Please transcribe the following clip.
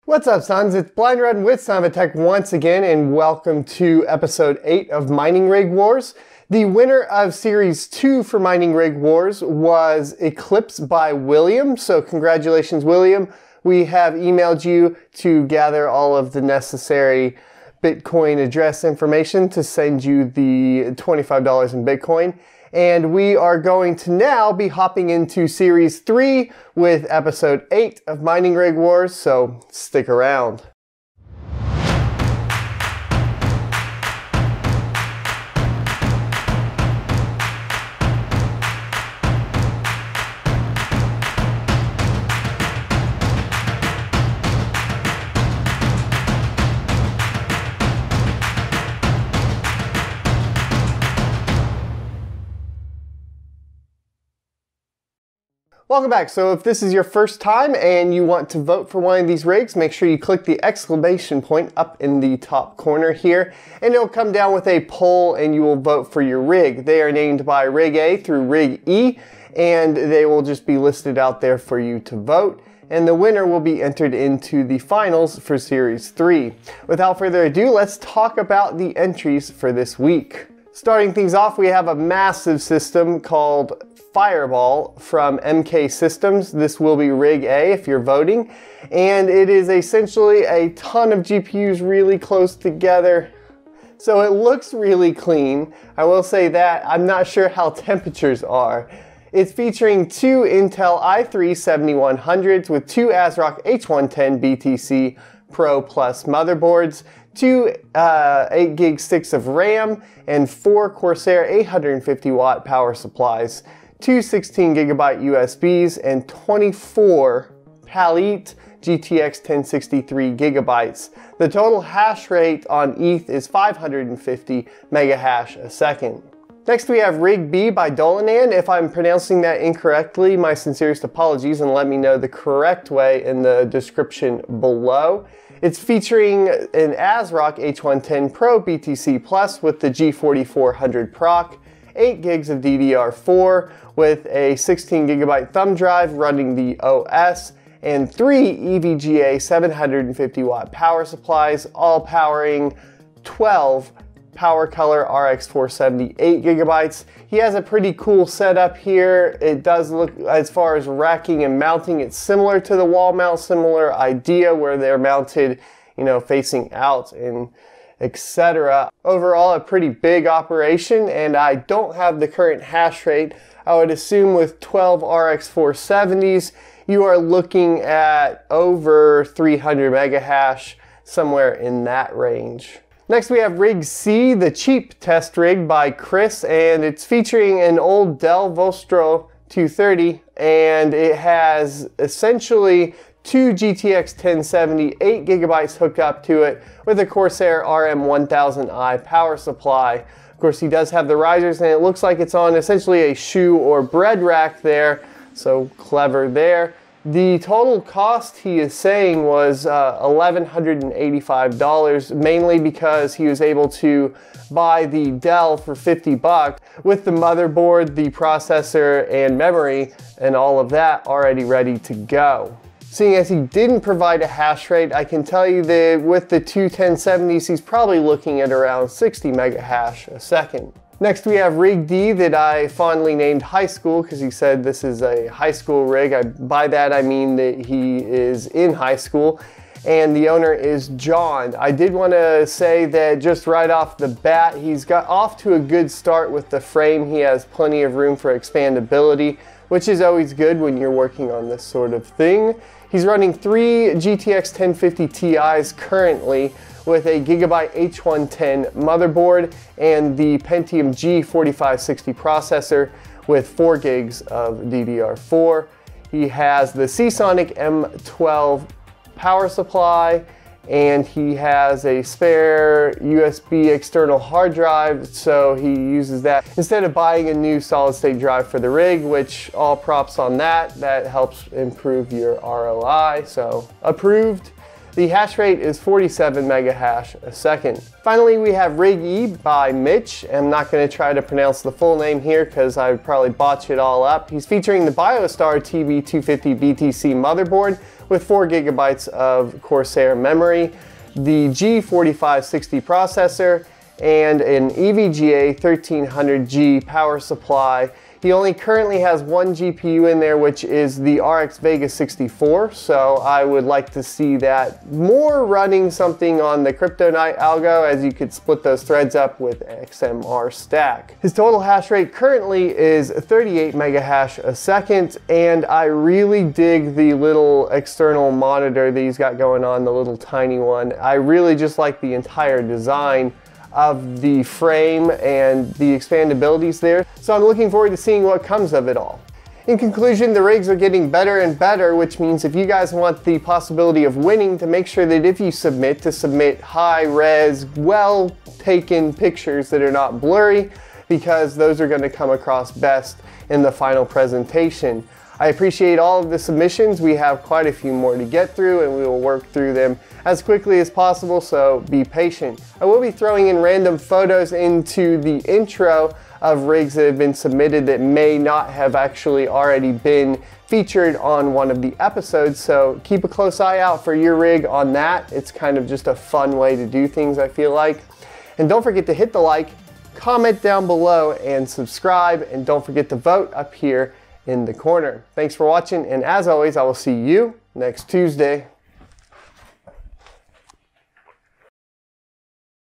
What's up, sons? It's Blind Red with Son of a Tech once again, and welcome to episode 8 of Mining Rig Wars. The winner of Series 2 for Mining Rig Wars was Eclipse by William, so congratulations, William. We have emailed you to gather all of the necessary Bitcoin address information to send you the $25 in Bitcoin. And we are going to now be hopping into Series 3 with Episode 8 of Mining Rig Wars, so stick around. Welcome back. So if this is your first time and you want to vote for one of these rigs, make sure you click the exclamation point up in the top corner here, and it'll come down with a poll and you will vote for your rig. They are named by Rig A through Rig E, and they will just be listed out there for you to vote. And the winner will be entered into the finals for Series 3. Without further ado, let's talk about the entries for this week. Starting things off, we have a massive system called Fireball from MK Systems. This will be Rig A if you're voting, and it is essentially a ton of GPUs really close together, so it looks really clean. I will say that. I'm not sure how temperatures are. It's featuring two Intel i3-7100s with two ASRock H110 BTC Pro Plus motherboards, two 8 gig sticks of RAM, and four Corsair 850 watt power supplies, two 16 gigabyte USBs, and 24 Palit GTX 1063 gigabytes. The total hash rate on ETH is 550 megahash a second. Next we have Rigby by Dolanan. If I'm pronouncing that incorrectly, my sincerest apologies, and let me know the correct way in the description below. It's featuring an ASRock H110 Pro BTC Plus with the G4400 proc, 8 gigs of DDR4 with a 16 gigabyte thumb drive running the OS, and 3 EVGA 750 watt power supplies, all powering 12 Power Color RX 470 8 gigabytes. He has a pretty cool setup here. It does look, as far as racking and mounting, it's similar to the wall mount, similar idea where they're mounted, you know, facing out and etc. Overall, a pretty big operation, and I don't have the current hash rate. I would assume with 12 RX 470s, you are looking at over 300 megahash, somewhere in that range. Next we have Rig C, the cheap test rig by Chris, and it's featuring an old Dell Vostro 230, and it has essentially two GTX 1070 8 gigabytes hooked up to it with a Corsair RM1000i power supply. Of course, he does have the risers, and it looks like it's on essentially a shoe or bread rack there, so clever there. The total cost, he is saying, was $1,185, mainly because he was able to buy the Dell for 50 bucks with the motherboard, the processor, and memory, and all of that already ready to go. Seeing as he didn't provide a hash rate, I can tell you that with the two 1070s, he's probably looking at around 60 megahash a second. Next we have Rig D, that I fondly named High School because he said this is a high school rig. By that I mean that he is in high school, and the owner is John. I did want to say that just right off the bat, he's got off to a good start with the frame. He has plenty of room for expandability, which is always good when you're working on this sort of thing. He's running 3 GTX 1050 Ti's currently with a Gigabyte H110 motherboard and the Pentium G4560 processor with 4 gigs of DDR4. He has the Seasonic M12 power supply, and he has a spare USB external hard drive, so he uses that instead of buying a new solid state drive for the rig, which all props on that. That helps improve your ROI, so approved. The hash rate is 47 megahash a second. Finally, we have Riggi by Mitch. I'm not going to try to pronounce the full name here because I would probably botch it all up. He's featuring the BioStar TB250 BTC motherboard with 4 gigabytes of Corsair memory, the G4560 processor, and an EVGA 1300G power supply. He only currently has one GPU in there, which is the RX Vega 64, so I would like to see that more running something on the Kryptonite algo, as you could split those threads up with XMR stack. His total hash rate currently is 38 mega hash a second, and I really dig the little external monitor that he's got going on, the little tiny one. I really just like the entire design of the frame and the expandabilities there. So I'm looking forward to seeing what comes of it all. In conclusion, the rigs are getting better and better, which means if you guys want the possibility of winning, to make sure that if you submit, to submit high res, well taken pictures that are not blurry, because those are going to come across best in the final presentation. I appreciate all of the submissions. We have quite a few more to get through, and we will work through them as quickly as possible, so be patient. I will be throwing in random photos into the intro of rigs that have been submitted that may not have actually already been featured on one of the episodes, so keep a close eye out for your rig on that. It's kind of just a fun way to do things, I feel like. And don't forget to hit the like, comment down below, and subscribe, and don't forget to vote up here in the corner. Thanks for watching, and as always, I will see you next Tuesday.